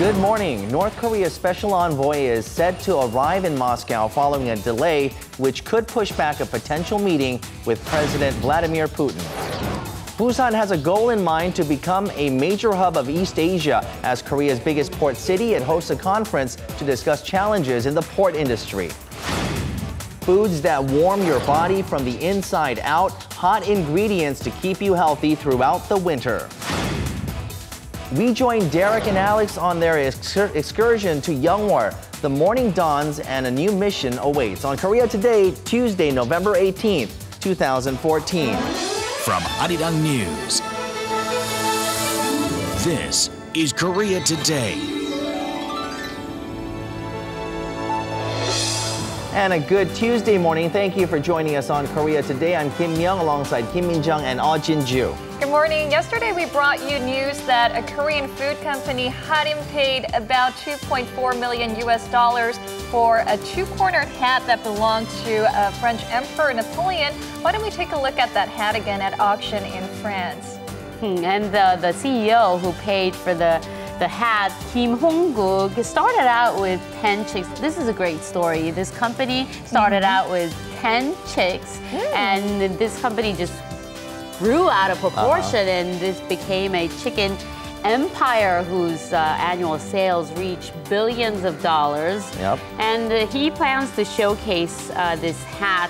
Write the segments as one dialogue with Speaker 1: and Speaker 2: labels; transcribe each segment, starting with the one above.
Speaker 1: Good morning. North Korea's special envoy is said to arrive in Moscow following a delay, which could push back a potential meeting with President Vladimir Putin. Busan has a goal in mind to become a major hub of East Asia. As Korea's biggest port city, it hosts a conference to discuss challenges in the port industry. Foods that warm your body from the inside out, hot ingredients to keep you healthy throughout the winter. We join Derek and Alex on their excursion to Yeongwol. The morning dawns and a new mission awaits on Korea Today, Tuesday, November 18th, 2014.
Speaker 2: From Arirang News, this is Korea Today.
Speaker 1: And a good Tuesday morning. Thank you for joining us on Korea Today. I'm Kim Myung alongside Kim Min-jung and Jin-ju.
Speaker 3: Good morning. Yesterday we brought you news that a Korean food company, Harim, paid about $2.4 million for a two-cornered hat that belonged to French Emperor Napoleon. Why don't we take a look at that hat again at auction in France?
Speaker 4: And the CEO who paid for the hat, Kim Hong-guk, started out with 10 chicks. This is a great story. This company started out with 10 chicks, and this company just grew out of proportion, and this became a chicken empire whose annual sales reach billions of dollars.
Speaker 1: Yep.
Speaker 4: And he plans to showcase this hat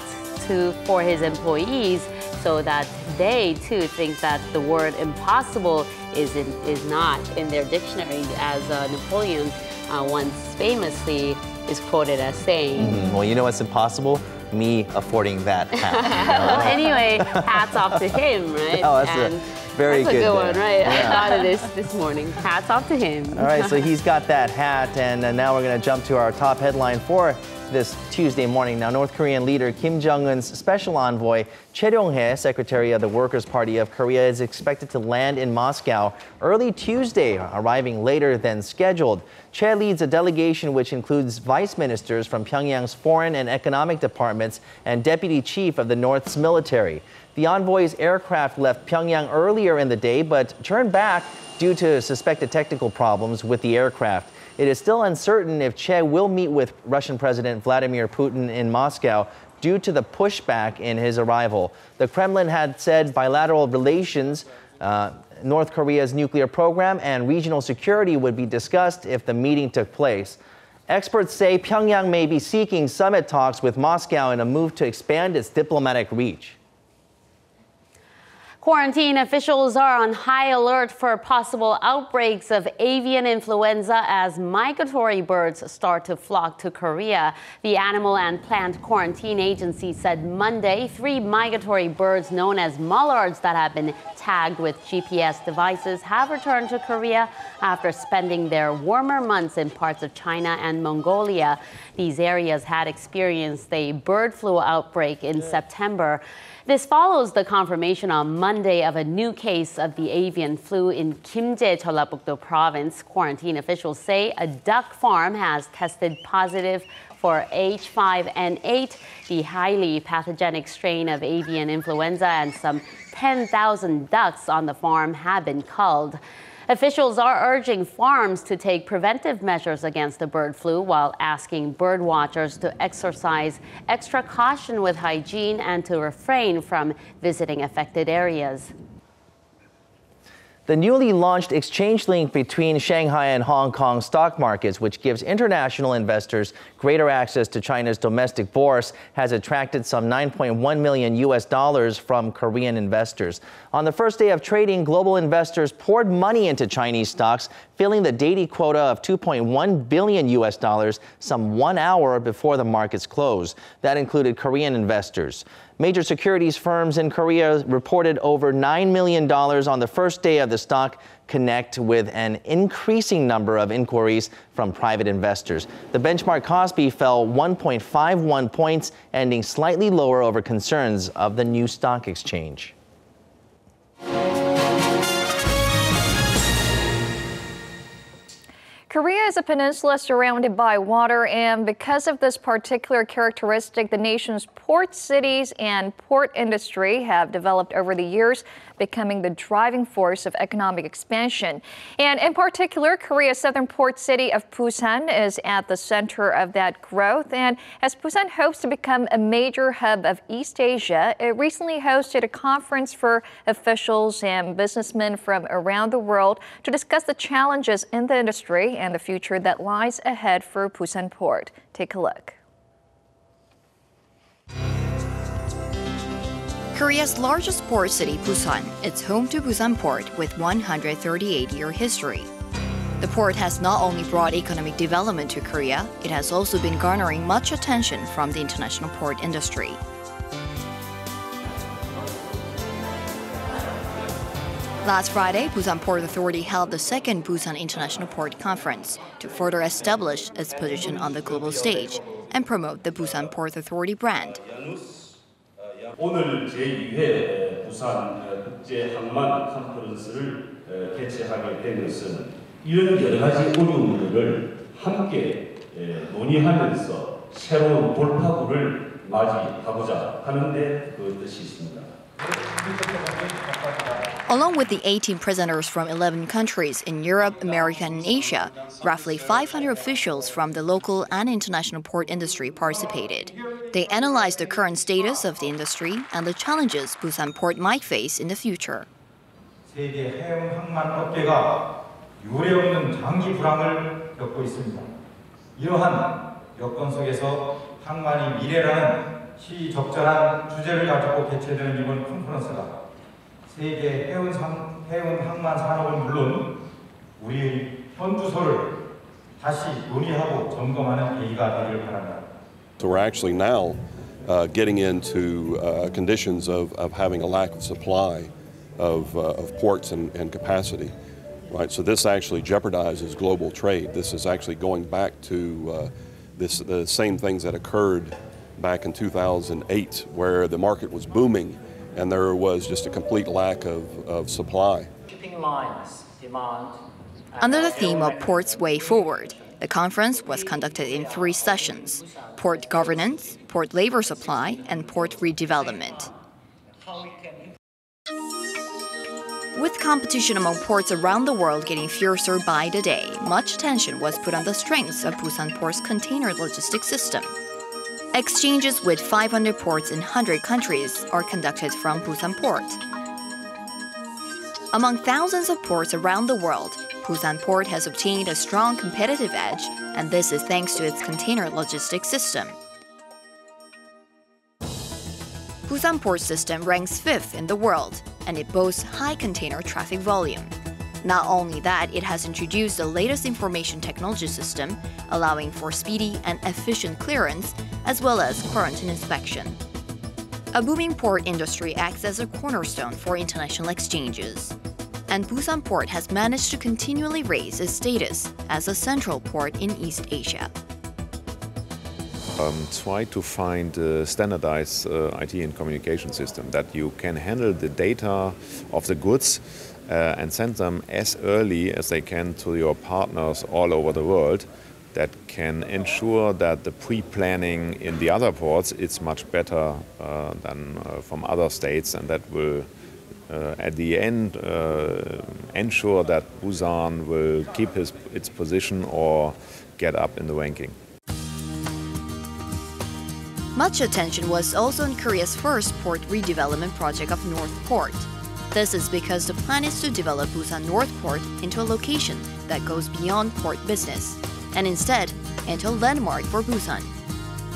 Speaker 4: for his employees so that they too think that the word impossible is not in their dictionary, as Napoleon once famously is quoted as saying.
Speaker 1: Well, you know what's impossible? Me affording that hat.
Speaker 4: Well, anyway, hats off to him, right?
Speaker 1: Oh, that's a very good
Speaker 4: one, right?
Speaker 1: Yeah.
Speaker 4: I thought of this morning. Hats off to him.
Speaker 1: All right, so he's got that hat, and now we're going to jump to our top headline for this Tuesday morning. Now, North Korean leader Kim Jong-un's special envoy, Choi Ryong-hae, secretary of the Workers' Party of Korea, is expected to land in Moscow early Tuesday, arriving later than scheduled. Choi leads a delegation which includes vice ministers from Pyongyang's foreign and economic departments and deputy chief of the North's military. The envoy's aircraft left Pyongyang earlier in the day, but turned back due to suspected technical problems with the aircraft. It is still uncertain if Che will meet with Russian President Vladimir Putin in Moscow due to the pushback in his arrival. The Kremlin had said bilateral relations, North Korea's nuclear program, and regional security would be discussed if the meeting took place. Experts say Pyongyang may be seeking summit talks with Moscow in a move to expand its diplomatic reach.
Speaker 4: Quarantine officials are on high alert for possible outbreaks of avian influenza as migratory birds start to flock to Korea. The Animal and Plant Quarantine Agency said Monday 3 migratory birds known as mullards that have been tagged with GPS devices have returned to Korea after spending their warmer months in parts of China and Mongolia. These areas had experienced a bird flu outbreak in September. This follows the confirmation on Monday of a new case of the avian flu in Kimje, Jeollabuk-do province. Quarantine officials say a duck farm has tested positive for H5N8, the highly pathogenic strain of avian influenza, and some 10,000 ducks on the farm have been culled. Officials are urging farms to take preventive measures against the bird flu while asking bird watchers to exercise extra caution with hygiene and to refrain from visiting affected areas.
Speaker 1: The newly launched exchange link between Shanghai and Hong Kong stock markets, which gives international investors greater access to China's domestic bourse, has attracted some $9.1 million from Korean investors. On the first day of trading, global investors poured money into Chinese stocks, filling the daily quota of $2.1 billion some 1 hour before the markets closed. That included Korean investors. Major securities firms in Korea reported over $9 million on the first day of the stock connect, with an increasing number of inquiries from private investors. The benchmark Kospi fell 1.51 points, ending slightly lower over concerns of the new stock exchange.
Speaker 3: Korea is a peninsula surrounded by water, and because of this particular characteristic, the nation's port cities and port industry have developed over the years, becoming the driving force of economic expansion. And in particular, Korea's southern port city of Busan is at the center of that growth. And as Busan hopes to become a major hub of East Asia, it recently hosted a conference for officials and businessmen from around the world to discuss the challenges in the industry and the future that lies ahead for Busan Port. Take a look.
Speaker 5: Korea's largest port city, Busan, is home to Busan Port with 138-year history. The port has not only brought economic development to Korea, it has also been garnering much attention from the international port industry. Last Friday, Busan Port Authority held the second Busan International Port Conference to further establish its position on the global stage and promote the Busan Port Authority brand.
Speaker 6: 오늘 제2회 부산 국제 항만 컨퍼런스를 개최하게 된 것은 이런 여러 가지 어려움들을 함께 논의하면서 새로운 돌파구를 맞이하고자 하는데 그 뜻이 있습니다.
Speaker 5: Along with the 18 prisoners from 11 countries in Europe, America, and Asia, roughly 500 officials from the local and international port industry participated. They analyzed the current status of the industry and the challenges Busan Port might face in the future.
Speaker 7: 세계 해운 항만 업계가 유례없는 장기 불황을 겪고 있습니다. 이러한 여건 속에서 항만이 미래라는 시적절한 주제를 가지고 개최되는 이번 컨퍼런스가 세계 해운 항만 산업은 물론 우리의 현주소를 다시 논의하고 점검하는 계기가 되기를 바랍니다.
Speaker 8: So we're actually now getting into conditions of having a lack of supply of ports and capacity, right? So this actually jeopardizes global trade. This is actually going back to the same things that occurred back in 2008, where the market was booming and there was just a complete lack of supply.
Speaker 5: Under the theme of Port's Way Forward, the conference was conducted in 3 sessions: port governance, port labor supply, and port redevelopment. With competition among ports around the world getting fiercer by the day, much attention was put on the strengths of Busan Port's container logistics system. Exchanges with 500 ports in 100 countries are conducted from Busan Port. Among thousands of ports around the world, Busan Port has obtained a strong competitive edge, and this is thanks to its container logistics system. Busan Port system ranks 5th in the world, and it boasts high container traffic volume. Not only that, it has introduced the latest information technology system, allowing for speedy and efficient clearance, as well as quarantine inspection. A booming port industry acts as a cornerstone for international exchanges. And Busan Port has managed to continually raise its status as a central port in East Asia.
Speaker 9: Try to find a standardized IT and communication system that you can handle the data of the goods and send them as early as they can to your partners all over the world. That can ensure that the pre-planning in the other ports is much better than from other states, and that will at the end ensure that Busan will keep its position or get up in the ranking.
Speaker 5: Much attention was also on Korea's first port redevelopment project of North Port. This is because the plan is to develop Busan North Port into a location that goes beyond port business, and instead into a landmark for Busan.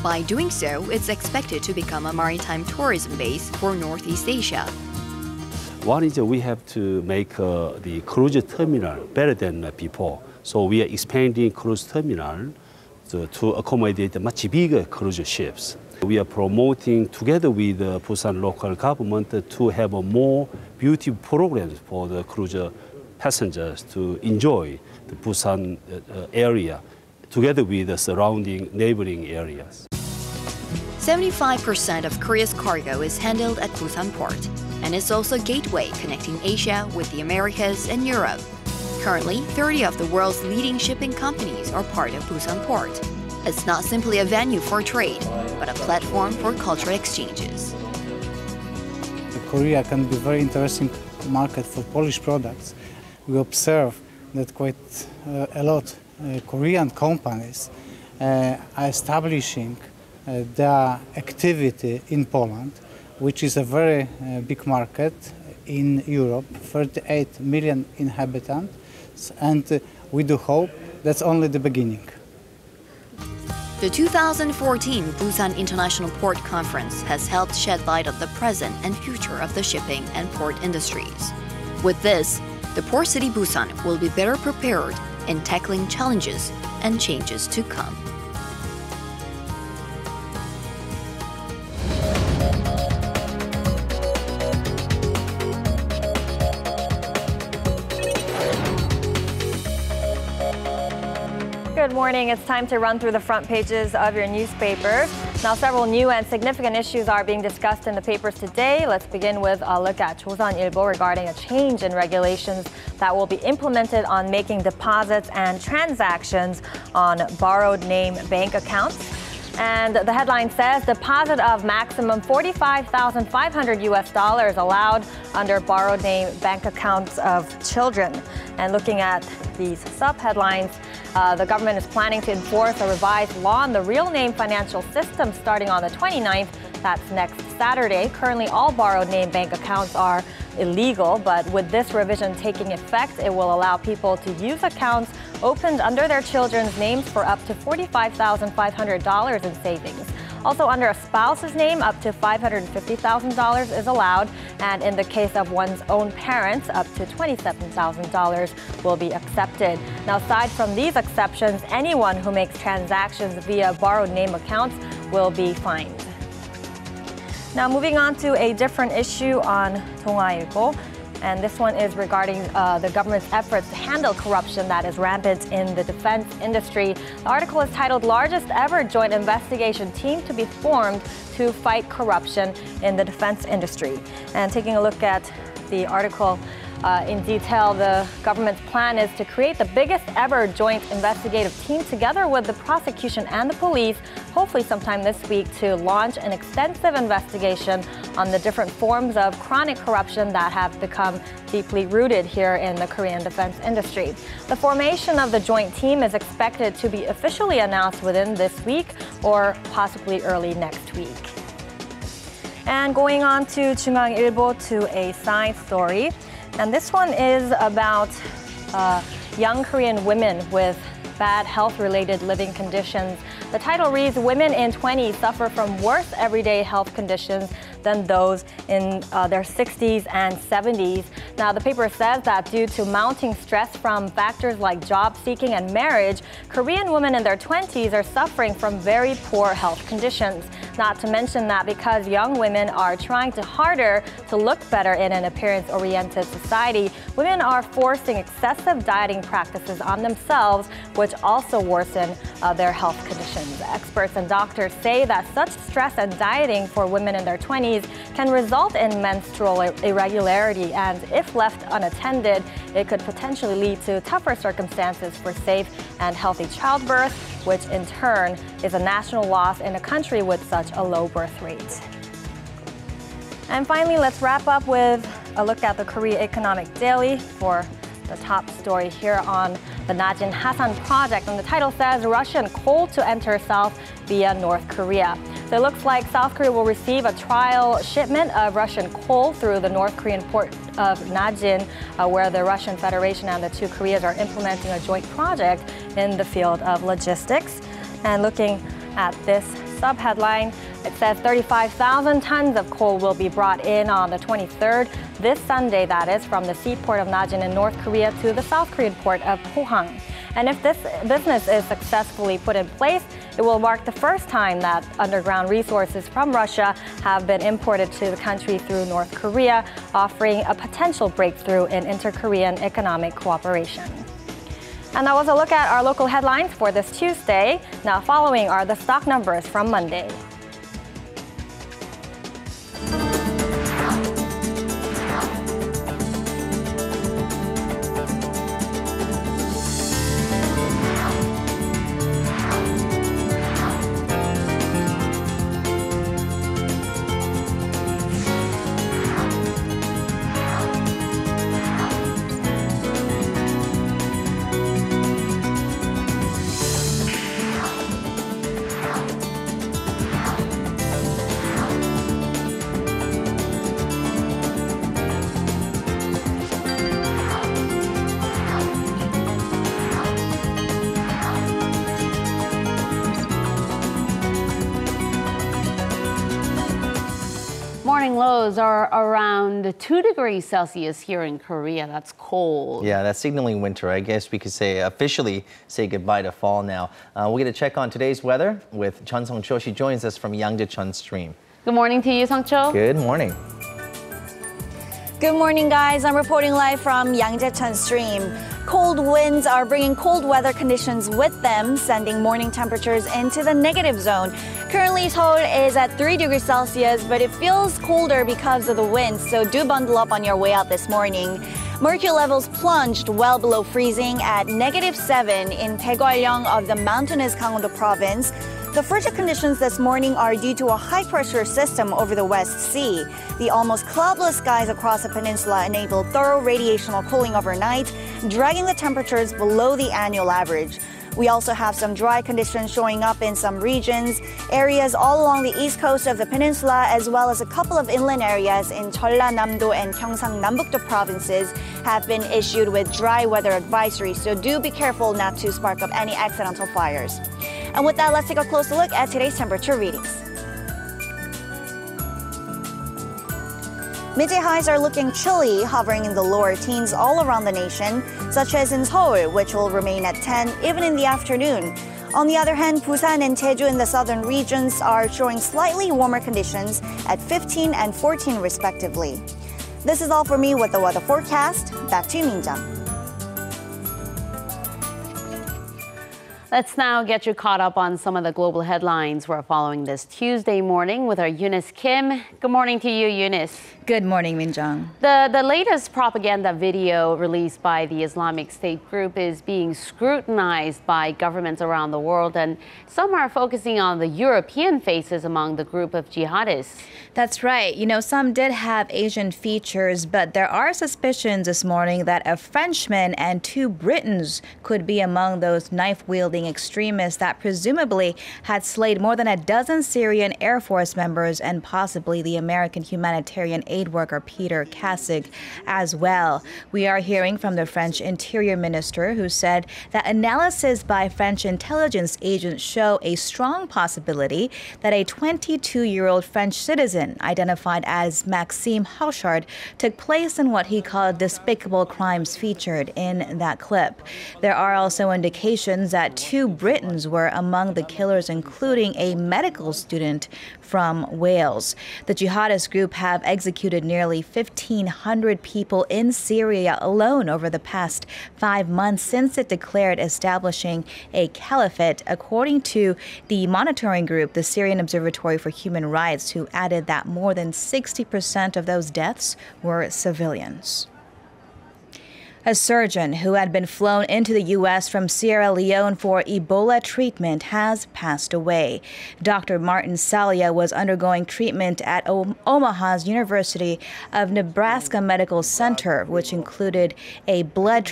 Speaker 5: By doing so, it's expected to become a maritime tourism base for Northeast Asia.
Speaker 10: One is we have to make the cruise terminal better than before. So we are expanding cruise terminal to accommodate much bigger cruise ships. We are promoting together with the Busan local government to have a more beautiful programs for the cruise passengers to enjoy the Busan area together with the surrounding neighboring areas.
Speaker 5: 75% of Korea's cargo is handled at Busan Port, and it's also a gateway connecting Asia with the Americas and Europe. Currently, 30 of the world's leading shipping companies are part of Busan Port. It's not simply a venue for trade, but a platform for cultural exchanges.
Speaker 11: Korea can be a very interesting market for Polish products. We observe that quite a lot Korean companies are establishing their activity in Poland, which is a very big market in Europe, 38 million inhabitants, and we do hope that's only the beginning.
Speaker 5: The 2014 Busan International Port Conference has helped shed light on the present and future of the shipping and port industries. With this, the port city Busan will be better prepared in tackling challenges and changes to come.
Speaker 12: Good morning. It's time to run through the front pages of your newspapers. Now, several new and significant issues are being discussed in the papers today. Let's begin with a look at Joseon-ilbo regarding a change in regulations that will be implemented on making deposits and transactions on borrowed name bank accounts. And the headline says deposit of maximum $45,500 allowed under borrowed name bank accounts of children. And looking at these sub-headlines, the government is planning to enforce a revised law on the real name financial system starting on the 29th. That's next Saturday. Currently, all borrowed name bank accounts are illegal, but with this revision taking effect, it will allow people to use accounts opened under their children's names for up to $45,500 in savings. Also, under a spouse's name, up to $550,000 is allowed, and in the case of one's own parents, up to $27,000 will be accepted. Now, aside from these exceptions, anyone who makes transactions via borrowed name accounts will be fined. Now, moving on to a different issue on 동아일보. And this one is regarding the government's efforts to handle corruption that is rampant in the defense industry. The article is titled, Largest Ever Joint Investigation Team to be Formed to Fight Corruption in the Defense Industry. And taking a look at the article in detail, the government's plan is to create the biggest ever joint investigative team together with the prosecution and the police, hopefully sometime this week, to launch an extensive investigation on the different forms of chronic corruption that have become deeply rooted here in the Korean defense industry. The formation of the joint team is expected to be officially announced within this week or possibly early next week. And going on to 중앙일보, to a side story. And this one is about young Korean women with bad health-related living conditions. The title reads, Women in 20s suffer from worse everyday health conditions than those in their 60s and 70s. Now, the paper says that due to mounting stress from factors like job seeking and marriage, Korean women in their 20s are suffering from very poor health conditions. Not to mention that because young women are trying harder to look better in an appearance-oriented society, women are forcing excessive dieting practices on themselves, which also worsen their health conditions. Experts and doctors say that such stress and dieting for women in their 20s can result in menstrual irregularity, and if left unattended, it could potentially lead to tougher circumstances for safe and healthy childbirth, which in turn is a national loss in a country with such a low birth rate. And finally, let's wrap up with a look at the Korea Economic Daily for the top story here on the Najin Hasan project. And the title says, Russian coal to enter South via North Korea. So it looks like South Korea will receive a trial shipment of Russian coal through the North Korean port of Najin, where the Russian Federation and the two Koreas are implementing a joint project in the field of logistics. And looking at this sub-headline, it says 35,000 tons of coal will be brought in on the 23rd, this Sunday that is, from the seaport of Najin in North Korea to the South Korean port of Pohang. And if this business is successfully put in place, it will mark the first time that underground resources from Russia have been imported to the country through North Korea, offering a potential breakthrough in inter-Korean economic cooperation. And that was a look at our local headlines for this Tuesday. Now following are the stock numbers from Monday.
Speaker 4: morning lows are around 2 degrees Celsius here in Korea. That's cold.
Speaker 1: Yeah, that's signaling winter. I guess we could officially say goodbye to fall now. We're going to check on today's weather with Chun Song-cho. She joins us from Yangjacheon Stream.
Speaker 4: Good morning to you, Song-cho.
Speaker 1: Good morning.
Speaker 13: Good morning, guys. I'm reporting live from Yangjacheon Stream. Cold winds are bringing cold weather conditions with them, sending morning temperatures into the negative zone. Currently, Seoul is at 3 degrees Celsius, but it feels colder because of the wind, so do bundle up on your way out this morning. Mercury levels plunged well below freezing at -7 in Daegwallyeong of the mountainous Gangwon-do province. The frigid conditions this morning are due to a high-pressure system over the West Sea. The almost cloudless skies across the peninsula enabled thorough radiational cooling overnight, dragging the temperatures below the annual average. We also have some dry conditions showing up in some regions. Areas all along the east coast of the peninsula, as well as a couple of inland areas in Jeollanam-do and Gyeongsang-Nam북do provinces, have been issued with dry weather advisories, so do be careful not to spark up any accidental fires. And with that, let's take a closer look at today's temperature readings. Midday highs are looking chilly, hovering in the lower teens all around the nation, such as in Seoul, which will remain at 10 even in the afternoon. On the other hand, Busan and Jeju in the southern regions are showing slightly warmer conditions at 15 and 14 respectively. This is all for me with the weather forecast. Back to you, Minjang.
Speaker 4: Let's now get you caught up on some of the global headlines we're following this Tuesday morning with our Eunice Kim. Good morning to you, Eunice.
Speaker 14: Good morning, Minjang.
Speaker 4: The latest propaganda video released by the Islamic State group is being scrutinized by governments around the world, and some are focusing on the European faces among the group of jihadists.
Speaker 14: That's right. You know, some did have Asian features, but there are suspicions this morning that a Frenchman and 2 Britons could be among those knife-wielding extremists that presumably had slayed more than a dozen Syrian Air Force members and possibly the American humanitarian aid worker Peter Kassig as well. We are hearing from the French Interior Minister, who said that analysis by French intelligence agents show a strong possibility that a 22-year-old French citizen identified as Maxime Hauchard took place in what he called despicable crimes featured in that clip. There are also indications that 2 Britons were among the killers, including a medical student from Wales. The jihadist group have executed nearly 1,500 people in Syria alone over the past 5 months since it declared establishing a caliphate, according to the monitoring group, the Syrian Observatory for Human Rights, who added that more than 60% of those deaths were civilians. A surgeon who had been flown into the U.S. from Sierra Leone for Ebola treatment has passed away. Dr. Martin Salia was undergoing treatment at Omaha's University of Nebraska Medical Center, which included a blood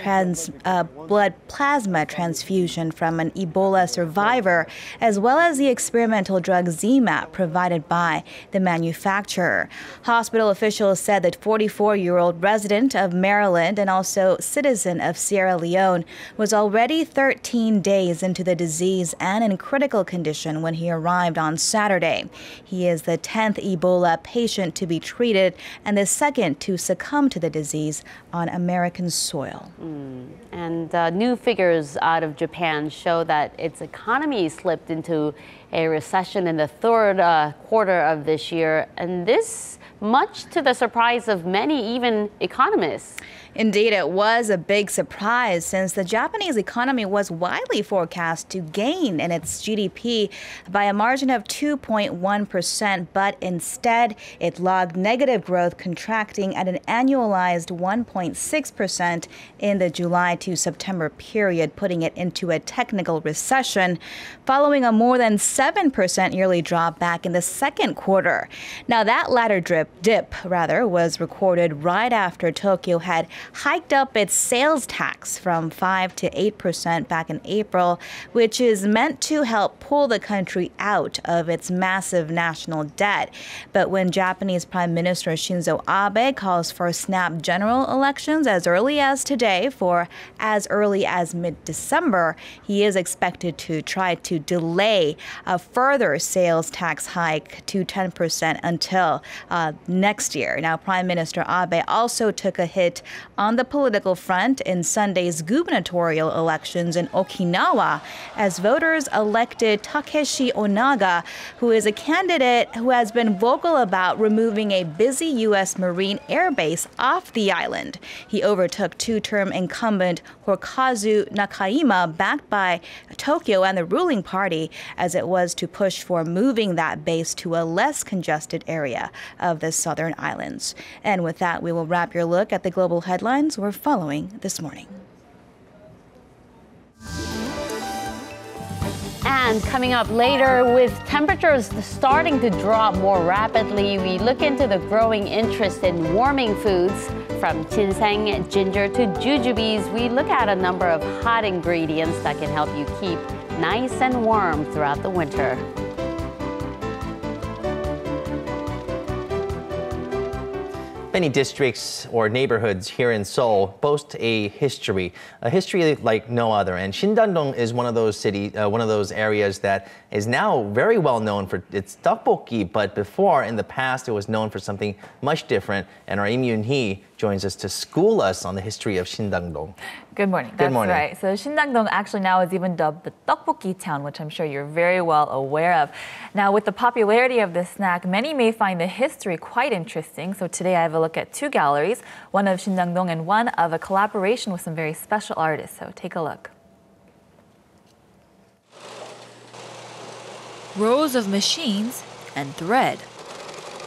Speaker 14: plasma transfusion from an Ebola survivor, as well as the experimental drug ZMapp provided by the manufacturer. Hospital officials said that 44-year-old resident of Maryland and also citizen of Sierra Leone was already 13 days into the disease and in critical condition when he arrived on Saturday. He is the 10th Ebola patient to be treated and the second to succumb to the disease on American soil.
Speaker 4: And new figures out of Japan show that its economy slipped into a recession in the third quarter of this year, and this much to the surprise of many, even economists.
Speaker 14: Indeed, it was a big surprise since the Japanese economy was widely forecast to gain in its GDP by a margin of 2.1%, but instead it logged negative growth, contracting at an annualized 1.6% in the July to September period, putting it into a technical recession, following a more than 7% yearly drop back in the second quarter. Now, that latter dip was recorded right after Tokyo had hiked up its sales tax from 5% to 8% back in April, which is meant to help pull the country out of its massive national debt. But when Japanese Prime Minister Shinzo Abe calls for snap general elections as early as today for as early as mid-December, he is expected to try to delay a further sales tax hike to 10% until next year. Now, Prime Minister Abe also took a hit on the political front in Sunday's gubernatorial elections in Okinawa as voters elected Takeshi Onaga, who is a candidate who has been vocal about removing a busy U.S. Marine Air Base off the island. He overtook two-term incumbent Horikazu Nakayama, backed by Tokyo and the ruling party, as it was to push for moving that base to a less congested area of the southern islands. And with that, we will wrap your look at the global headlines we're following this morning.
Speaker 4: And coming up later, with temperatures starting to drop more rapidly, we look into the growing interest in warming foods. From ginseng, ginger to jujubes, we look at a number of hot ingredients that can help you keep nice and warm throughout the winter.
Speaker 1: Many districts or neighborhoods here in Seoul boast a history like no other. And Sindang-dong is one of those areas that is now very well known for its tteokbokki, but before, in the past, it was known for something much different. And our Im Yoon-hee joins us to school us on the history of Sindang-dong.
Speaker 15: Good morning. That's right. So Sindang-dong actually now is even dubbed the tteokbokki town, which I'm sure you're very well aware of. Now, with the popularity of this snack, many may find the history quite interesting. So today I have a look at two galleries, one of Sindang-dong and one of a collaboration with some very special artists. So take a look.
Speaker 16: Rows of machines and thread.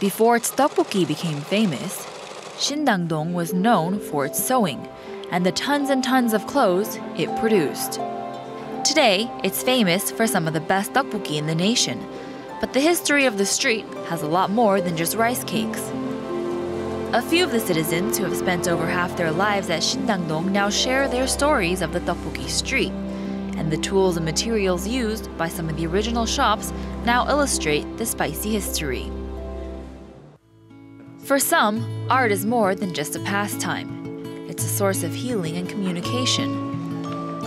Speaker 16: Before its tteokbokki became famous, Sindang-dong was known for its sewing and the tons and tons of clothes it produced. Today, it's famous for some of the best tteokbokki in the nation, but the history of the street has a lot more than just rice cakes. A few of the citizens who have spent over half their lives at Sindang-dong now share their stories of the tteokbokki street, and the tools and materials used by some of the original shops now illustrate the spicy history. For some, art is more than just a pastime. It's a source of healing and communication.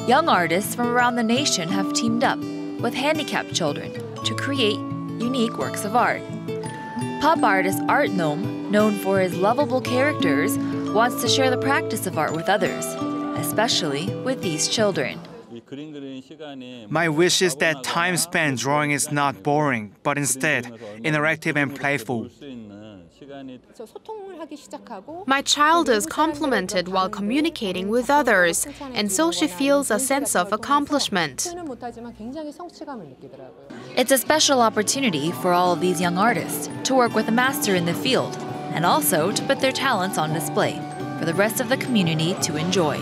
Speaker 16: Young artists from around the nation have teamed up with handicapped children to create unique works of art. Pop artist Art Gnome, known for his lovable characters, wants to share the practice of art with others, especially with these children.
Speaker 17: My wish is that time spent drawing is not boring, but instead interactive and playful.
Speaker 18: My child is complimented while communicating with others, and so she feels a sense of accomplishment.
Speaker 16: It's a special opportunity for all of these young artists to work with a master in the field, and also to put their talents on display for the rest of the community to enjoy.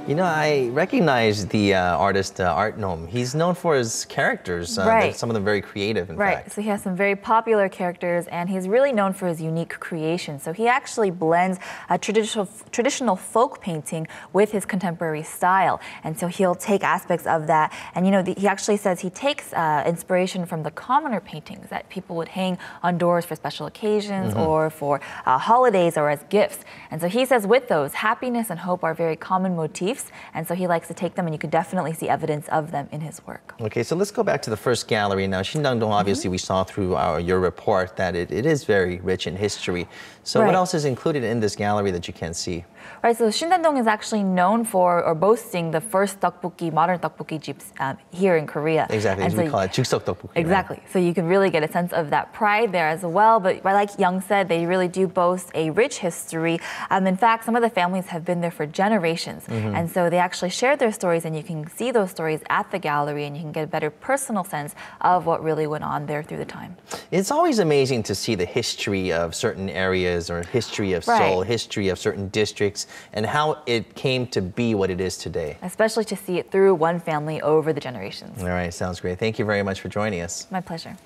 Speaker 1: You know, I recognize the artist Art Gnome. He's known for his characters.
Speaker 15: Right.
Speaker 1: Some of them very creative, in fact.
Speaker 15: So he has some very popular characters, and he's really known for his unique creation. So he actually blends a traditional folk painting with his contemporary style. And so he'll take aspects of that. And, you know, he actually says he takes inspiration from the commoner paintings that people would hang on doors for special occasions or for holidays or as gifts. And so he says with those, happiness and hope are very common motifs. And so he likes to take them, and you could definitely see evidence of them in his work.
Speaker 1: Okay, so let's go back to the first gallery now. Sindang-dong, obviously, we saw through your report that it is very rich in history. So what else is included in this gallery that you can see?
Speaker 15: Right, so Sindang-dong is actually known for or boasting the first tteokbokki, modern tteokbokki jeeps here in Korea.
Speaker 1: Exactly, as we call it, juksok tteokbokki.
Speaker 15: Exactly, right? So you can really get a sense of that pride there as well. But like Young said, they really do boast a rich history. In fact, some of the families have been there for generations. And so they actually share their stories, and you can see those stories at the gallery, and you can get a better personal sense of what really went on there through the time.
Speaker 1: It's always amazing to see the history of certain areas or history of Seoul, history of certain districts, and how it came to be what it is today.
Speaker 15: Especially to see it through one family over the generations.
Speaker 1: All right, sounds great. Thank you very much for joining us.
Speaker 15: My pleasure.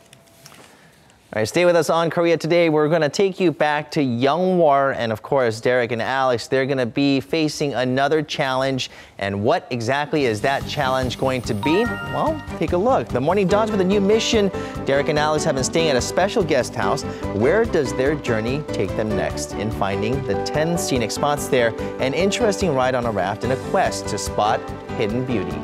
Speaker 1: All right, stay with us on Korea Today. We're going to take you back to Yeongwol, and of course, Derek and Alex, they're going to be facing another challenge. And what exactly is that challenge going to be? Well, take a look. The morning dawns with a new mission. Derek and Alex have been staying at a special guest house. Where does their journey take them next? In finding the 10 scenic spots there, an interesting ride on a raft, and a quest to spot hidden beauty.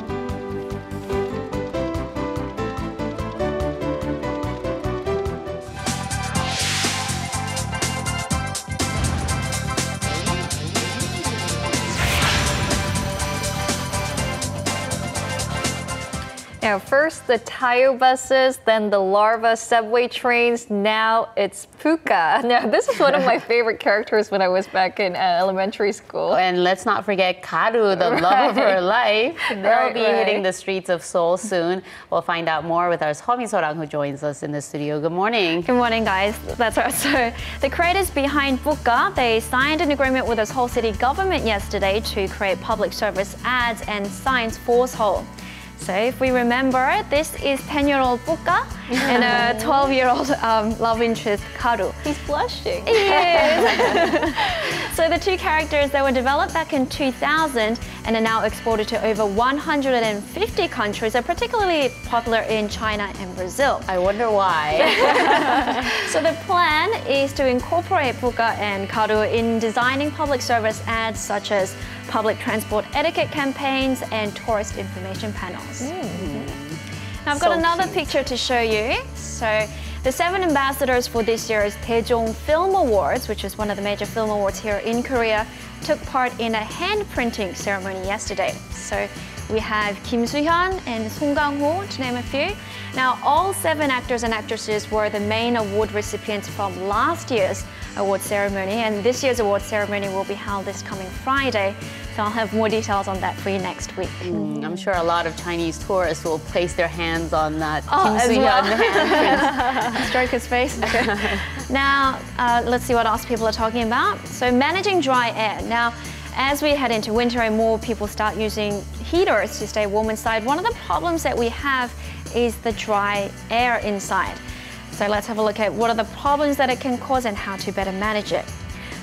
Speaker 3: the Tayo buses, then the Larva subway trains. Now it's Puka. Now, this is one of my favorite characters when I was back in elementary school.
Speaker 4: And let's not forget Karu, the love of her life. They'll be hitting the streets of Seoul soon. We'll find out more with our Somi Sorang, who joins us in the studio. Good morning.
Speaker 19: Good morning, guys. That's right. So the creators behind Puka, they signed an agreement with the Seoul city government yesterday to create public service ads and signs for Seoul. So if we remember, this is 10-year-old Puka and a 12-year-old love interest Karu.
Speaker 3: He's blushing.
Speaker 19: He is. So the two characters, they were developed back in 2000 and are now exported to over 150 countries. They're particularly popular in China and Brazil.
Speaker 4: I wonder why.
Speaker 19: So the plan is to incorporate Puka and Karu in designing public service ads such as public transport etiquette campaigns and tourist information panels. Now I've got another picture to show you. So the 7 ambassadors for this year's Daejong Film Awards, which is one of the major film awards here in Korea, took part in a hand printing ceremony yesterday. So we have Kim Soo-hyun and Song Kang-ho, to name a few. Now, all 7 actors and actresses were the main award recipients from last year's award ceremony, and this year's award ceremony will be held this coming Friday. So I'll have more details on that for you next week.
Speaker 4: I'm sure a lot of Chinese tourists will place their hands on that
Speaker 19: Kim
Speaker 4: Soo-hyun hand print.
Speaker 19: Stroke his face. Now, let's see what else people are talking about. So managing dry air. Now, as we head into winter and more people start using heaters to stay warm inside, one of the problems that we have is the dry air inside. So let's have a look at what are the problems that it can cause and how to better manage it.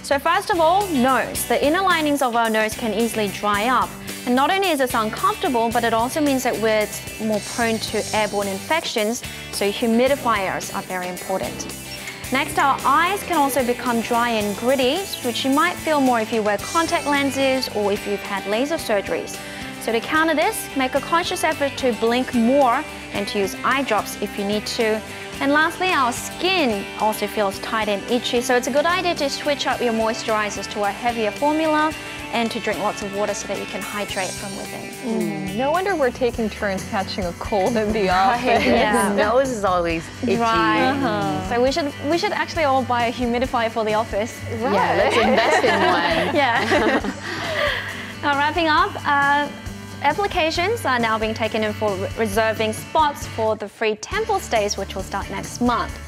Speaker 19: So first of all, nose. The inner linings of our nose can easily dry up. And not only is this uncomfortable, but it also means that we're more prone to airborne infections, so humidifiers are very important. Next, our eyes can also become dry and gritty, which you might feel more if you wear contact lenses or if you've had laser surgeries. So to counter this, make a conscious effort to blink more and to use eye drops if you need to. And lastly, our skin also feels tight and itchy, so it's a good idea to switch up your moisturizers to a heavier formula and to drink lots of water so that you can hydrate from within.
Speaker 3: No wonder we're taking turns catching a cold in the office.
Speaker 4: Yeah. His nose is always itchy.
Speaker 19: Right. So we should actually all buy a humidifier for the office.
Speaker 4: Right. Yeah, let's invest in one.
Speaker 19: Yeah. Now wrapping up, applications are now being taken in for reserving spots for the free temple stays, which will start next month.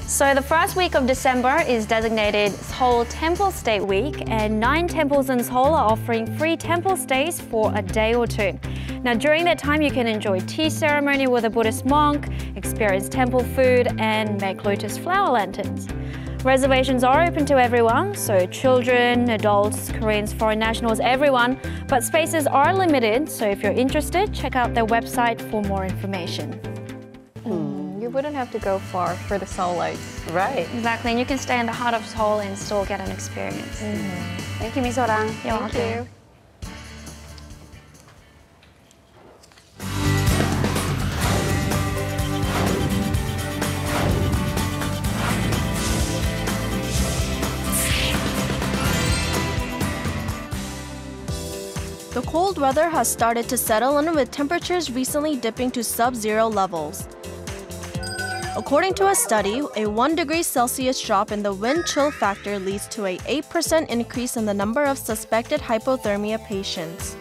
Speaker 19: So the first week of December is designated Seoul Temple Stay Week, and 9 temples in Seoul are offering free temple stays for a day or 2. Now during that time you can enjoy tea ceremony with a Buddhist monk, experience temple food, and make lotus flower lanterns. Reservations are open to everyone, so children, adults, Koreans, foreign nationals, everyone, but spaces are limited, so if you're interested, check out their website for more information.
Speaker 3: You wouldn't have to go far for the Seoul lights.
Speaker 4: Right.
Speaker 19: Exactly, and you can stay in the heart of Seoul and still get an experience.
Speaker 4: Thank you, Ms. Sorang.
Speaker 19: You're welcome.
Speaker 20: The cold weather has started to settle in, with temperatures recently dipping to sub-zero levels. According to a study, a 1 degree Celsius drop in the wind-chill factor leads to an 8% increase in the number of suspected hypothermia patients.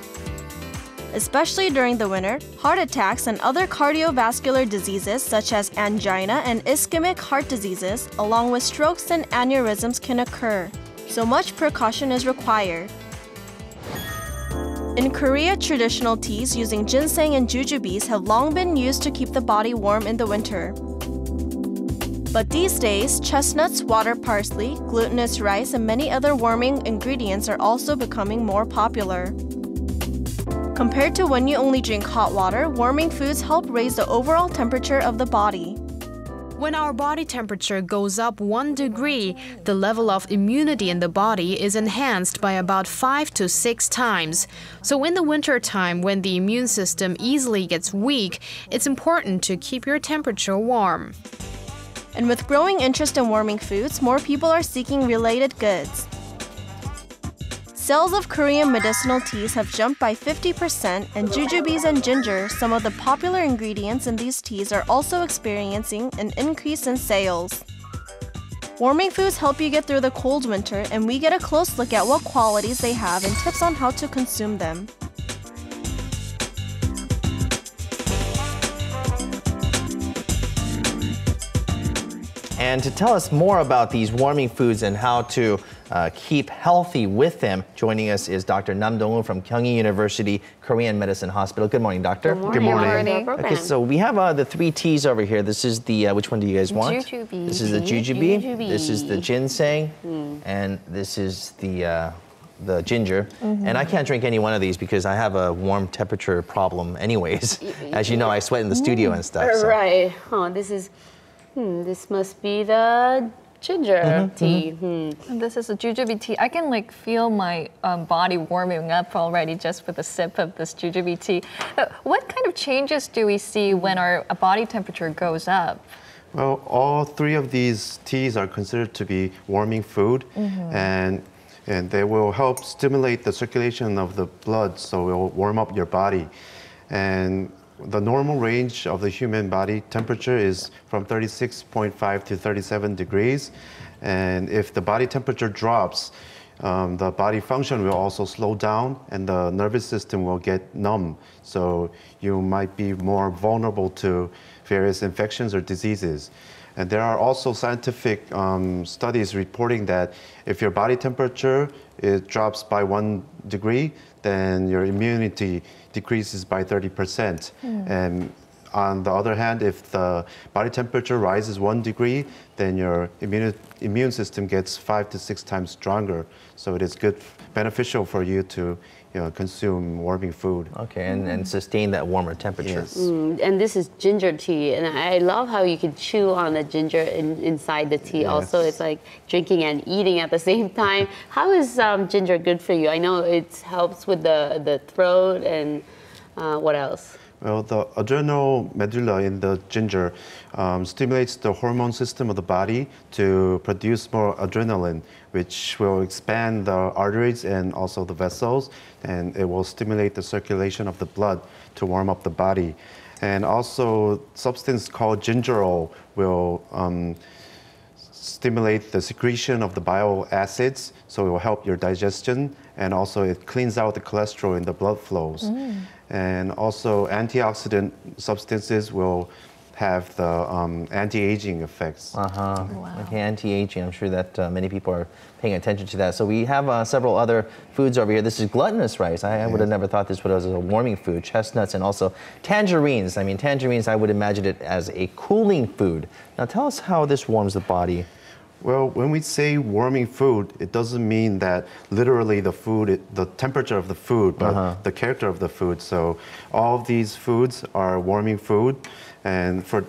Speaker 20: Especially during the winter, heart attacks and other cardiovascular diseases such as angina and ischemic heart diseases, along with strokes and aneurysms, can occur. So much precaution is required. In Korea, traditional teas using ginseng and jujubes have long been used to keep the body warm in the winter. But these days, chestnuts, water parsley, glutinous rice, and many other warming ingredients are also becoming more popular. Compared to when you only drink hot water, warming foods help raise the overall temperature of the body.
Speaker 18: When our body temperature goes up 1 degree, the level of immunity in the body is enhanced by about 5 to 6 times. So in the winter time, when the immune system easily gets weak, it's important to keep your temperature warm.
Speaker 20: And with growing interest in warming foods, more people are seeking related goods. Sales of Korean medicinal teas have jumped by 50%, and jujubes and ginger, some of the popular ingredients in these teas, are also experiencing an increase in sales. Warming foods help you get through the cold winter, and we get a close look at what qualities they have and tips on how to consume them.
Speaker 1: And to tell us more about these warming foods and how to keep healthy with them, joining us is Dr. Nam Dong-woo from Kyunghee University Korean Medicine Hospital. Good morning, doctor.
Speaker 4: Good morning.
Speaker 1: Okay, so we have the 3 teas over here. This is the, which one do you guys want?
Speaker 19: Jujube.
Speaker 1: This is the jujube. This is the ginseng. And this is the ginger. And I can't drink any one of these because I have a warm temperature problem anyways. As you know, I sweat in the studio and stuff. So.
Speaker 4: Right. Oh, this is... this must be the ginger tea.
Speaker 3: And this is a jujube tea. I can like feel my body warming up already just with a sip of this jujube tea. What kind of changes do we see when our body temperature goes up?
Speaker 21: Well, all 3 of these teas are considered to be warming food, and they will help stimulate the circulation of the blood, so it will warm up your body. And the normal range of the human body temperature is from 36.5 to 37 degrees. And if the body temperature drops, the body function will also slow down and the nervous system will get numb. So you might be more vulnerable to various infections or diseases. And there are also scientific studies reporting that if your body temperature drops by 1 degree, then your immunity decreases by 30%. And on the other hand, if the body temperature rises 1 degree, then your immune system gets 5 to 6 times stronger. So it is beneficial for you to consume warming food.
Speaker 1: Okay, and sustain that warmer temperature.
Speaker 21: Yes.
Speaker 4: And this is ginger tea, and I love how you can chew on the ginger inside the tea. Also, it's like drinking and eating at the same time. How is ginger good for you? I know it helps with the throat, and what else?
Speaker 21: Well, the adrenal medulla in the ginger stimulates the hormone system of the body to produce more adrenaline, which will expand the arteries and also the vessels, and it will stimulate the circulation of the blood to warm up the body. And also, substance called gingerol will stimulate the secretion of the bile acids, so it will help your digestion, and also it cleans out the cholesterol in the blood flows. And also antioxidant substances will have the anti-aging effects.
Speaker 1: Wow. Okay, anti-aging. I'm sure that many people are paying attention to that. So we have several other foods over here. This is glutinous rice. I would have never thought this was a warming food. Chestnuts and also tangerines. I mean, tangerines, I would imagine it as a cooling food. Now tell us how this warms the body.
Speaker 21: Well, when we say warming food, it doesn't mean that literally the food, the temperature of the food, but the character of the food. So all of these foods are warming food. And for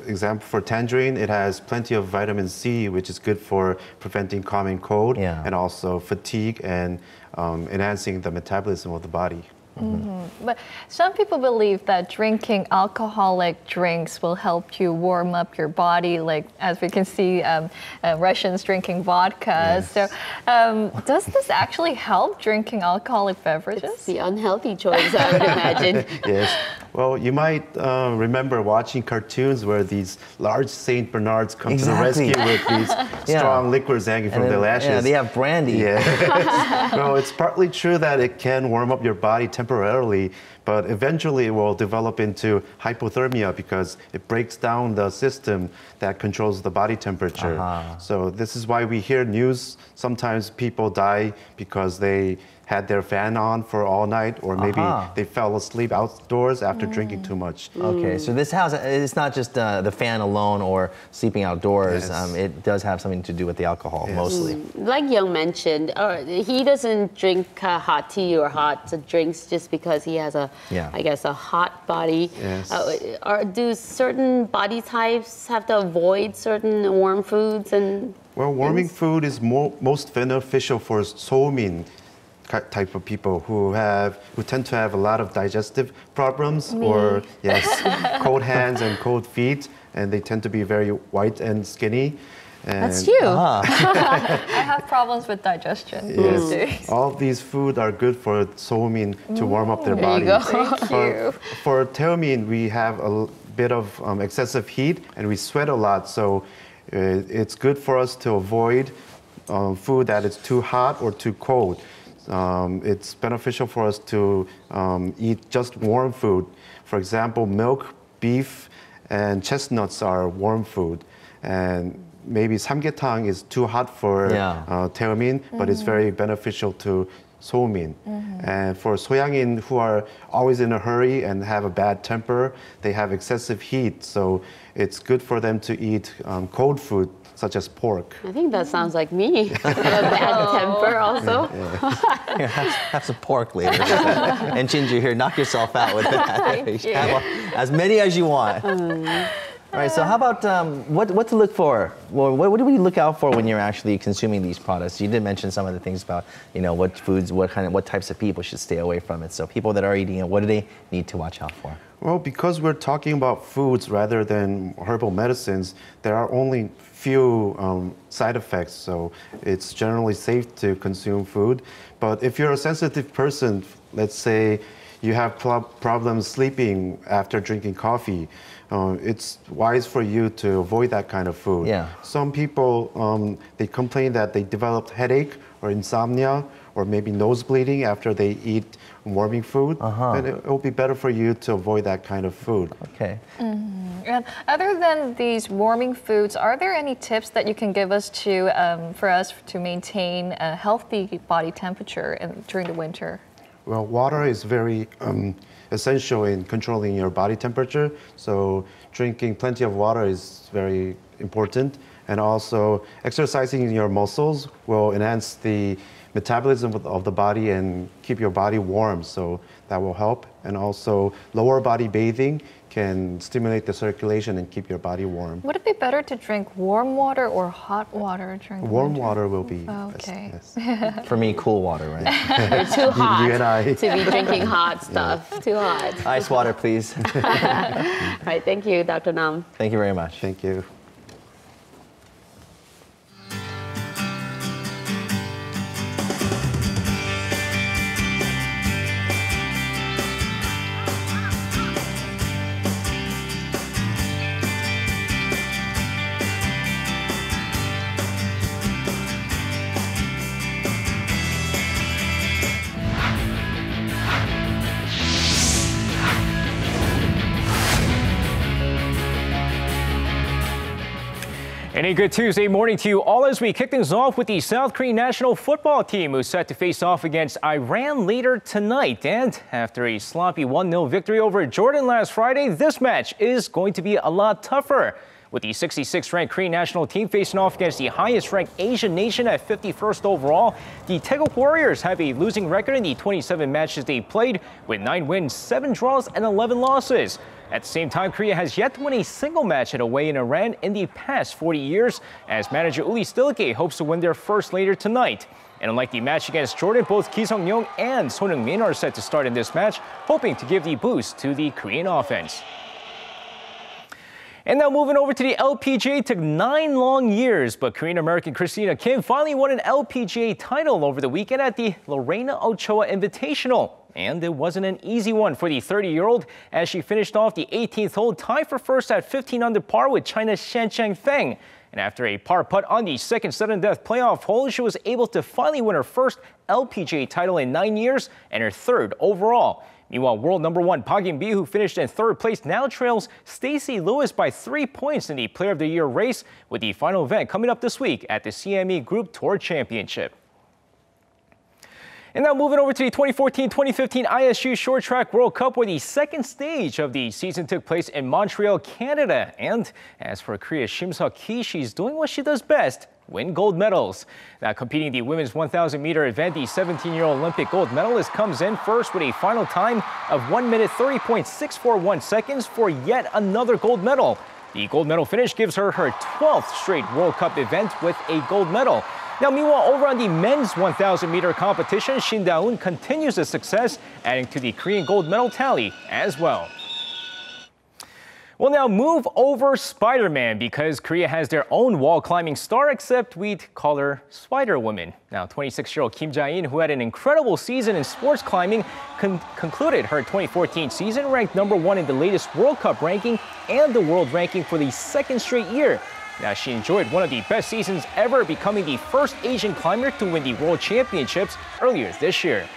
Speaker 21: example, for tangerine, it has plenty of vitamin C, which is good for preventing common cold and also fatigue and enhancing the metabolism of the body.
Speaker 3: But some people believe that drinking alcoholic drinks will help you warm up your body, like as we can see Russians drinking vodka. So does this actually help drinking alcoholic beverages?
Speaker 4: It's the unhealthy choice, I would imagine.
Speaker 21: Yes. Well, you might remember watching cartoons where these large Saint Bernards come to the rescue with these strong liquids hanging from their lashes.
Speaker 1: Yeah, they have brandy.
Speaker 21: Yeah. Well, it's partly true that it can warm up your body temporarily, but eventually it will develop into hypothermia because it breaks down the system that controls the body temperature. So this is why we hear news. Sometimes people die because they had their fan on for all night, or maybe they fell asleep outdoors after drinking too much.
Speaker 1: Okay, so this house, it's not just the fan alone or sleeping outdoors. It does have something to do with the alcohol, mostly.
Speaker 4: Like Young mentioned, he doesn't drink hot tea or hot drinks just because he has a, I guess, a hot body. Do certain body types have to avoid certain warm foods? And
Speaker 21: well, warming food is most beneficial for somin type of people who tend to have a lot of digestive problems or cold hands and cold feet, and they tend to be very white and skinny.
Speaker 4: That's you.
Speaker 3: I have problems with digestion.
Speaker 21: Yes. All these food are good for Somin to warm up their body.
Speaker 3: There you go. Thank you.
Speaker 21: For Taemin, we have a bit of excessive heat and we sweat a lot, so it's good for us to avoid food that is too hot or too cold. It's beneficial for us to eat just warm food. For example, milk, beef, and chestnuts are warm food. And maybe samgyetang is too hot for Taemin, but it's very beneficial to Somin. And for Soyangin, who are always in a hurry and have a bad temper, they have excessive heat, so it's good for them to eat cold food, such as pork.
Speaker 4: I think that sounds like me. A bad temper also.
Speaker 1: Have some pork later. And Jinju here, knock yourself out with that. Have as many as you want. All right, so how about what to look for? Well, what do we look out for when you're actually consuming these products? You did mention some of the things about, what foods, what types of people should stay away from it. So people that are eating it, what do they need to watch out for?
Speaker 21: Well, because we're talking about foods rather than herbal medicines, there are only few side effects, so it's generally safe to consume food. But if you're a sensitive person, let's say you have problems sleeping after drinking coffee, it's wise for you to avoid that kind of food. Some people, they complain that they developed headache or insomnia or maybe nose bleeding after they eat warming food, then it will be better for you to avoid that kind of food.
Speaker 1: Okay.
Speaker 3: And other than these warming foods, are there any tips that you can give us for us to maintain a healthy body temperature during the winter?
Speaker 21: Well, water is very essential in controlling your body temperature, so drinking plenty of water is very important. And also exercising your muscles will enhance the metabolism of the body and keep your body warm, so that will help. And also lower body bathing can stimulate the circulation and keep your body warm.
Speaker 3: Would it be better to drink warm water or hot water during the
Speaker 21: Warm
Speaker 3: winter?
Speaker 21: water will be
Speaker 3: okay.
Speaker 21: best.
Speaker 1: For me, cool water, right?
Speaker 4: You're too hot
Speaker 21: You and I.
Speaker 4: to be drinking hot stuff. Too hot.
Speaker 1: Ice water, please.
Speaker 4: All right, thank you, Dr. Nam.
Speaker 1: Thank you very much.
Speaker 21: Thank you.
Speaker 2: And a good Tuesday morning to you all as we kick things off with the South Korean national football team who's set to face off against Iran later tonight. And after a sloppy 1-0 victory over Jordan last Friday, this match is going to be a lot tougher. With the 66th ranked Korean national team facing off against the highest ranked Asian nation at 51st overall, the Taeguk Warriors have a losing record in the 27 matches they played, with 9 wins, 7 draws, and 11 losses. At the same time, Korea has yet to win a single match at away in Iran in the past 40 years, as manager Uli Stilke hopes to win their first later tonight. And unlike the match against Jordan, both Ki Sung-young and Son Heung-min are set to start in this match, hoping to give the boost to the Korean offense. And now moving over to the LPGA, it took 9 long years, but Korean-American Christina Kim finally won an LPGA title over the weekend at the Lorena Ochoa Invitational. And it wasn't an easy one for the 30-year-old as she finished off the 18th hole tied for first at 15 under par with China's Shan Changfeng. And after a par putt on the second sudden-death playoff hole, she was able to finally win her first LPGA title in 9 years and her third overall. Meanwhile, world number 1 Park In-bi, who finished in third place, now trails Stacey Lewis by 3 points in the Player of the Year race, with the final event coming up this week at the CME Group Tour Championship. And now moving over to the 2014-2015 ISU Short Track World Cup, where the second stage of the season took place in Montreal, Canada. And as for Korea's Shim Seok-hee, she's doing what she does best: win gold medals. Now competing in the women's 1,000-meter event, the 17-year-old Olympic gold medalist comes in first with a final time of 1 minute 30.641 seconds for yet another gold medal. The gold medal finish gives her her 12th straight World Cup event with a gold medal. Now, meanwhile, over on the men's 1,000-meter competition, Shin Da-eun continues his success, adding to the Korean gold medal tally as well. Well, now move over Spider-Man, because Korea has their own wall climbing star, except we'd call her Spider-Woman. Now, 26-year-old Kim Jae-in, who had an incredible season in sports climbing, concluded her 2014 season ranked #1 in the latest World Cup ranking and the world ranking for the second straight year. Now, she enjoyed one of the best seasons ever, becoming the first Asian climber to win the World Championships earlier this year.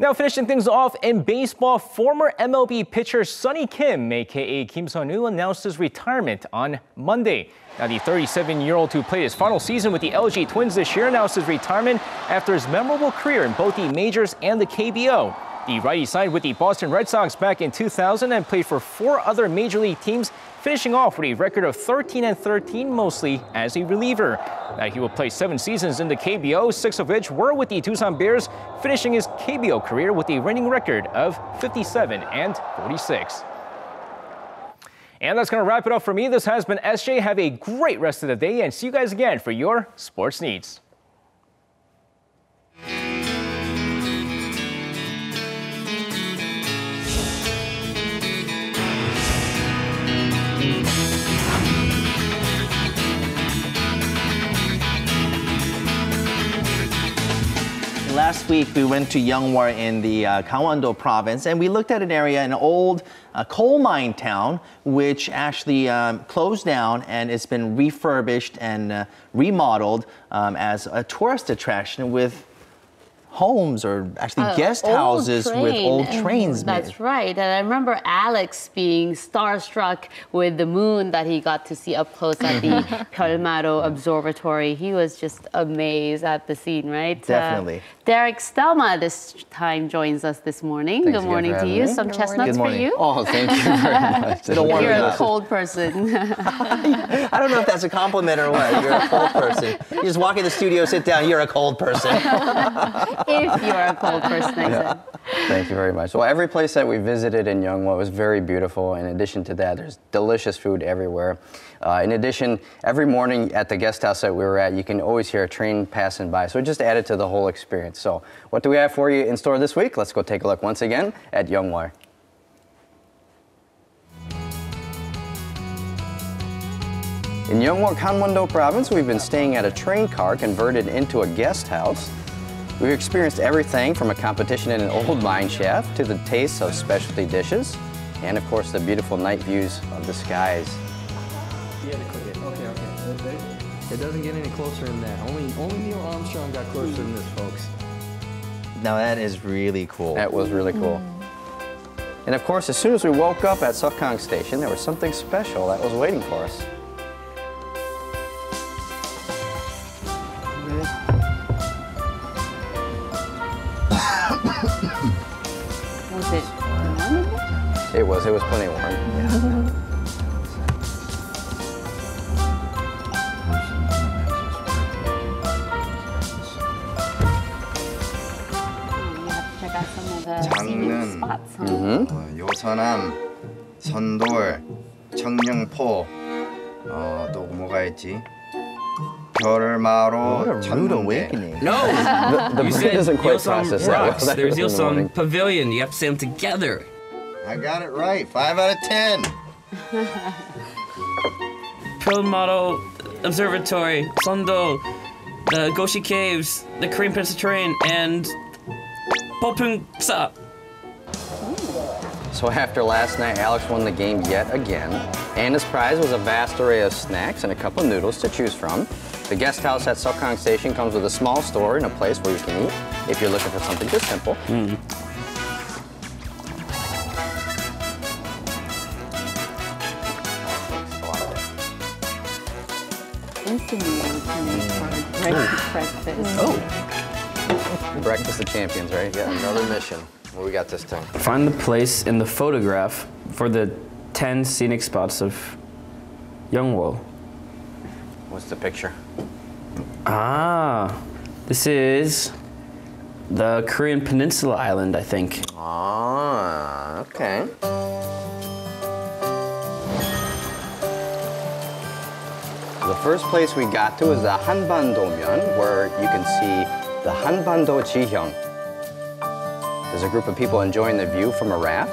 Speaker 2: Now, finishing things off in baseball, former MLB pitcher Sonny Kim, a.k.a. Kim Sun-woo, announced his retirement on Monday. Now, the 37-year-old who played his final season with the LG Twins this year announced his retirement after his memorable career in both the majors and the KBO. The righty signed with the Boston Red Sox back in 2000 and played for 4 other major league teams, finishing off with a record of 13-13, mostly as a reliever. Now, he will play 7 seasons in the KBO, 6 of which were with the Tucson Bears, finishing his KBO career with a winning record of 57-46. And that's going to wrap it up for me. This has been SJ. Have a great rest of the day, and see you guys again for your sports needs.
Speaker 1: Last week, we went to Yeongwol in the Gangwon-do province, and we looked at an area, an old coal mine town, which actually closed down, and it's been refurbished and remodeled as a tourist attraction with homes, or actually guest houses with old trains.
Speaker 4: That's right. And I remember Alex being starstruck with the moon that he got to see up close at the Pyeolmaro Observatory. He was just amazed at the scene, right?
Speaker 1: Definitely.
Speaker 4: Derek Stelma this time joins us this morning.
Speaker 6: Thanks
Speaker 4: Good morning to you. Some chestnuts for you.
Speaker 6: Oh, thank you very much.
Speaker 4: You're a cold person.
Speaker 1: I don't know if that's a compliment or what. You're a cold person. You just walk in the studio, sit down, you're a cold person.
Speaker 4: If you are a cold person, I said.
Speaker 6: Thank you very much. Well, every place that we visited in Yeongwol was very beautiful. In addition to that, there's delicious food everywhere. In addition, every morning at the guest house that we were at, you can always hear a train passing by. So it just added to the whole experience. So what do we have for you in store this week? Let's go take a look once again at Yeongwol. In Yeongwol, Gangwon-do province, we've been staying at a train car converted into a guest house. We've experienced everything from a competition in an old mine shaft to the taste of specialty dishes, and of course the beautiful night views of the skies.
Speaker 22: You had to click it. Okay. It doesn't get any closer than that. Only Neil Armstrong got closer than this, folks.
Speaker 1: Now that is really cool.
Speaker 6: That was really cool. And of course, as soon as we woke up at Seokgang Station, there was something special that was waiting for us.
Speaker 4: Was it warm?
Speaker 6: It was plenty warm. Yeah.
Speaker 4: Check out some of the scenic spots, huh?
Speaker 23: 요선암, 선돌, 청룡포, 또 뭐가 있지? 별마로
Speaker 1: awakening.
Speaker 24: No!
Speaker 6: The
Speaker 24: You
Speaker 6: brain
Speaker 24: said
Speaker 6: doesn't quite
Speaker 24: Yeosam
Speaker 6: process that well.
Speaker 24: rocks. There's Yeosam Pavilion. You have to say them together.
Speaker 23: I got it right. 5 out of 10.
Speaker 24: Pyeolmaro Observatory, Sondol, the Goshi Caves, the Korean Peninsula Terrain, and Popungsa.
Speaker 6: So after last night, Alex won the game yet again, and his prize was a vast array of snacks and a cup of noodles to choose from. The guest house at Seokgang Station comes with a small store and a place where you can eat if you're looking for something just simple.
Speaker 4: Breakfast.
Speaker 6: Oh! Breakfast of champions, right? Yeah, another mission. What we got this time?
Speaker 24: Find the place in the photograph for the 10 scenic spots of Yeongwol.
Speaker 6: What's the picture?
Speaker 24: Ah, this is the Korean Peninsula Island, I think.
Speaker 6: Ah, okay. The first place we got to is the Hanban-do-myeon, where you can see the Hanban-do Jihyung. There's a group of people enjoying the view from a raft.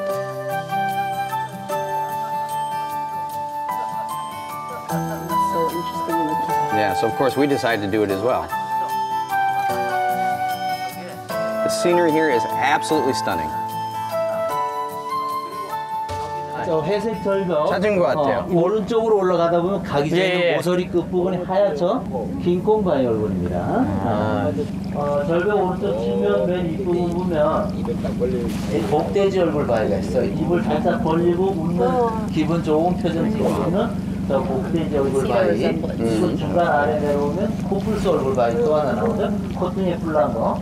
Speaker 6: Yeah, so of course we decided to do it as well. The scenery here is absolutely stunning.
Speaker 7: 저 회색 절벽
Speaker 6: 찾은 것 같아요.
Speaker 7: 오른쪽으로 올라가다 보면 가기 전에 모서리 끝부분이 하얗죠? 긴 꽁바의 얼굴입니다. 절벽 오른쪽 측면 맨 윗부분 보면 목돼지 얼굴 바위가 있어요. 입을 살짝 벌리고 웃는 기분 좋은 표정 짓고 있는 저 목돼지 얼굴 바위. 그리고 중간 아래 내려오면 코뿔소 얼굴 바위 또 하나 나오죠? 콧등에 뿔난 거.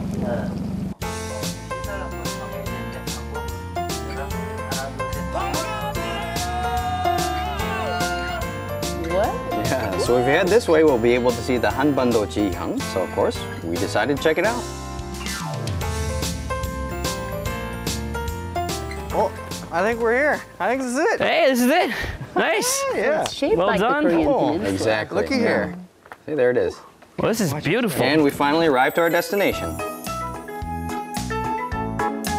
Speaker 6: Yeah, so if you head this way, we'll be able to see the Hanbando Jihang. So of course, we decided to check it out. Oh, I think we're here. I think this is it.
Speaker 24: Hey, this is it. Nice.
Speaker 6: Yeah.
Speaker 4: It's shaped
Speaker 24: well
Speaker 4: like
Speaker 24: done.
Speaker 4: the Korean
Speaker 6: Oh, exactly. Looky here. See, there it is.
Speaker 24: Well, this is beautiful.
Speaker 6: And we finally arrived to our destination.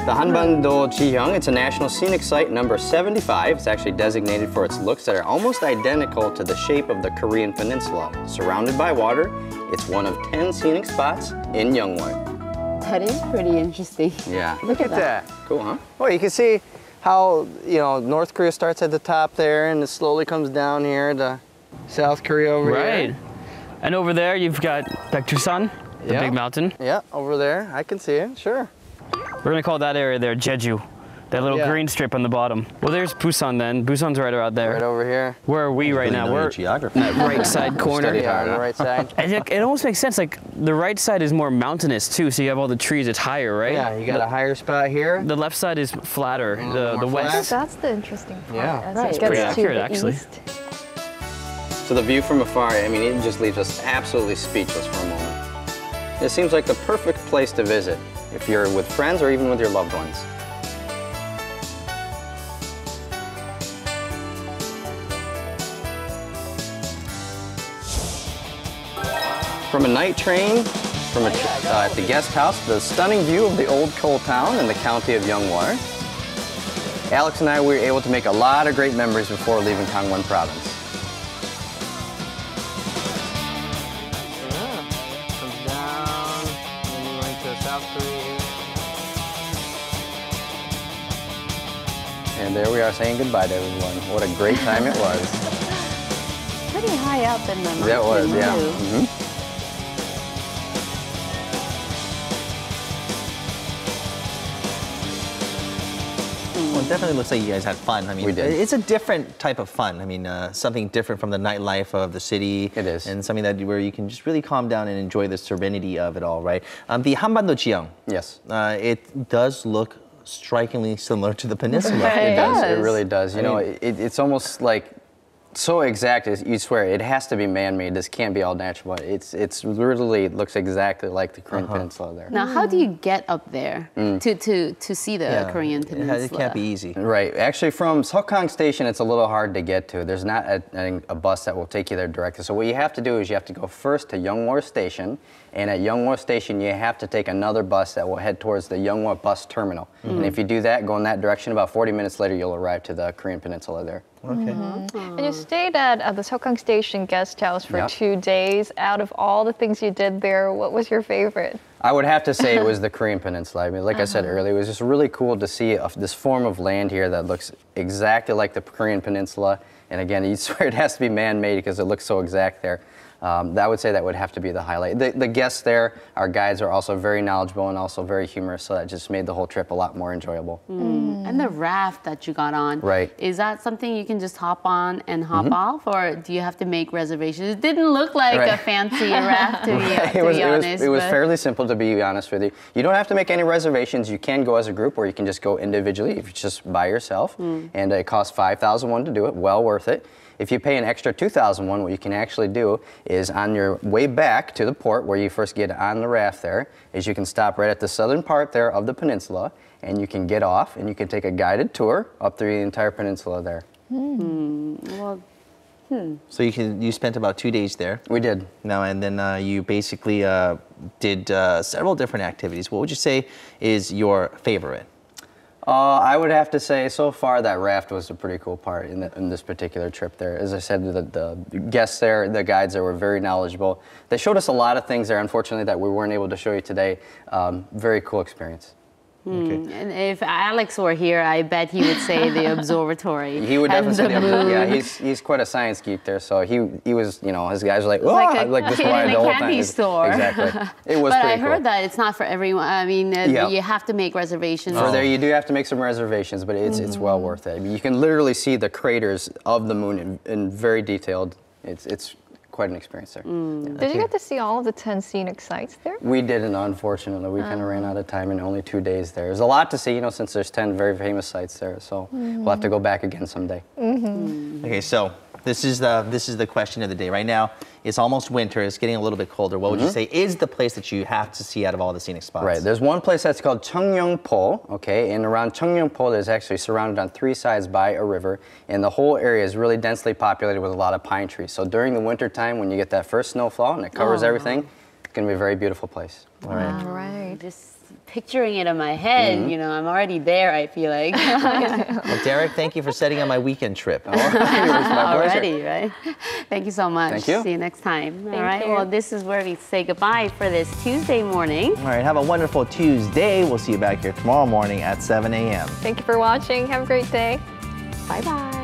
Speaker 6: The Hanbando Jihang, it's a National Scenic Site number 75. It's actually designated for its looks that are almost identical to the shape of the Korean peninsula. Surrounded by water, it's one of 10 scenic spots in Yeongwol.
Speaker 4: That is pretty interesting.
Speaker 6: Yeah.
Speaker 4: Look at that.
Speaker 6: Cool, huh? Well, you can see how, North Korea starts at the top there and it slowly comes down here to South Korea over here.
Speaker 24: Right. And over there, you've got Baekdusan, the big mountain.
Speaker 6: Yeah, over there. I can see it, sure.
Speaker 24: We're gonna call that area there Jeju. That little green strip on the bottom. Well, there's Busan then. Busan's right around there.
Speaker 6: Right over here.
Speaker 24: Where are we right now? We're
Speaker 1: geography.
Speaker 24: That right side corner.
Speaker 6: Yeah, on the right side.
Speaker 24: It almost makes sense. Like the right side is more mountainous too, so you have all the trees. It's higher, right?
Speaker 6: Yeah, you got a higher spot here.
Speaker 24: The left side is flatter. The west.
Speaker 12: That's the interesting part.
Speaker 6: Yeah.
Speaker 12: As
Speaker 24: Right.
Speaker 12: it gets
Speaker 24: Pretty
Speaker 12: to
Speaker 24: accurate,
Speaker 12: the
Speaker 24: actually.
Speaker 12: east.
Speaker 6: So the view from afar, I mean, it just leaves us absolutely speechless for a moment. It seems like the perfect place to visit if you're with friends or even with your loved ones. From a night train, at the guest house, the stunning view of the old coal town in the county of Yeongwol. Alex and I were able to make a lot of great memories before leaving Gangwon province. Comes down, and we went to South Korea. And there we are saying goodbye to everyone. What a great time it was.
Speaker 4: Pretty high up in the mountain.
Speaker 6: That was, yeah.
Speaker 4: too.
Speaker 1: Well, it definitely looks like you guys had fun. I mean,
Speaker 6: We did.
Speaker 1: It's a different type of fun. I mean, something different from the nightlife of the city.
Speaker 6: It is.
Speaker 1: And something where you can just really calm down and enjoy the serenity of it all, right? The Hanbando Jihang.
Speaker 6: Yes.
Speaker 1: It does look strikingly similar to the peninsula.
Speaker 6: It does. It really does. It's almost like so exact as you swear. It has to be man-made. This can't be all natural. It's literally looks exactly like the Korean peninsula there.
Speaker 4: Now, how do you get up there to see the Korean peninsula?
Speaker 1: It can't be easy.
Speaker 6: Right. Actually, from Seogang Station, it's a little hard to get to. There's not a bus that will take you there directly. So what you have to do is you have to go first to Yeongwol Station, and at Yeongwol Station, you have to take another bus that will head towards the Yeongwol bus terminal. And if you do that, go in that direction, about 40 minutes later, you'll arrive to the Korean peninsula there.
Speaker 1: Okay.
Speaker 3: And you stayed at the Seogang Station guest house for 2 days. Out of all the things you did there, what was your favorite?
Speaker 6: I would have to say it was the Korean peninsula. I mean, like I said earlier, it was just really cool to see this form of land here that looks exactly like the Korean peninsula. And again, you swear it has to be man-made because it looks so exact there. I would say that would have to be the highlight. The guests there, our guides, are also very knowledgeable and also very humorous, so that just made the whole trip a lot more enjoyable.
Speaker 4: And the raft that you got on, is that something you can just hop on and hop off, or do you have to make reservations? It didn't look like a fancy raft, to be honest.
Speaker 6: It was fairly simple, to be honest with you. You don't have to make any reservations. You can go as a group, or you can just go individually if you're just by yourself. And it costs 5,000 won to do it, well worth it. If you pay an extra 2,000 won, what you can actually do is on your way back to the port where you first get on the raft there, is you can stop right at the southern part there of the peninsula, and you can get off and you can take a guided tour up through the entire peninsula there.
Speaker 1: So you spent about 2 days there.
Speaker 6: We did.
Speaker 1: Now, and then you basically did several different activities. What would you say is your favorite?
Speaker 6: I would have to say, so far, that raft was a pretty cool part in this particular trip there. As I said, the guests there, the guides there were very knowledgeable. They showed us a lot of things there, unfortunately, that we weren't able to show you today. Very cool experience.
Speaker 4: Okay. And if Alex were here, I bet he would say the observatory.
Speaker 6: He would definitely say the
Speaker 4: moon.
Speaker 6: observatory. Yeah, he's quite a science geek there, so he was, you know, his guys were like, oh,
Speaker 4: like
Speaker 6: this
Speaker 4: in
Speaker 6: wide
Speaker 4: a
Speaker 6: the whole
Speaker 4: candy
Speaker 6: time.
Speaker 4: store.
Speaker 6: Exactly. It was
Speaker 4: but
Speaker 6: pretty
Speaker 4: I heard
Speaker 6: cool.
Speaker 4: that it's not for everyone. I mean, you have to make reservations.
Speaker 6: For there, you do have to make some reservations, but it's well worth it. I mean, you can literally see the craters of the moon in very detailed. It's quite an experience there. Yeah.
Speaker 3: Did you get to see all of the 10 scenic sites there?
Speaker 6: We didn't, unfortunately. We kind of ran out of time in only 2 days there. There's a lot to see, you know, since there's 10 very famous sites there. So we'll have to go back again someday.
Speaker 1: Okay, so this is the question of the day. Right now, it's almost winter. It's getting a little bit colder. What would you say is the place that you have to see out of all the scenic spots?
Speaker 6: Right. There's one place that's called Cheongnyongpo, okay? And around Cheongnyongpo, there's actually surrounded on 3 sides by a river. And the whole area is really densely populated with a lot of pine trees. So during the winter time, when you get that first snowfall and it covers everything, it's going to be a very beautiful place.
Speaker 1: All right.
Speaker 4: All right. Just picturing it in my head, you know, I'm already there, I feel like.
Speaker 1: Well, Derek, thank you for setting up my weekend trip.
Speaker 4: Already, right? Thank you so much.
Speaker 6: Thank you.
Speaker 4: See you next time.
Speaker 3: Thank
Speaker 4: All right.
Speaker 3: you.
Speaker 4: Well, this is where we say goodbye for this Tuesday morning.
Speaker 1: All right, have a wonderful Tuesday. We'll see you back here tomorrow morning at 7 a.m.
Speaker 3: Thank you for watching. Have a great day.
Speaker 4: Bye-bye.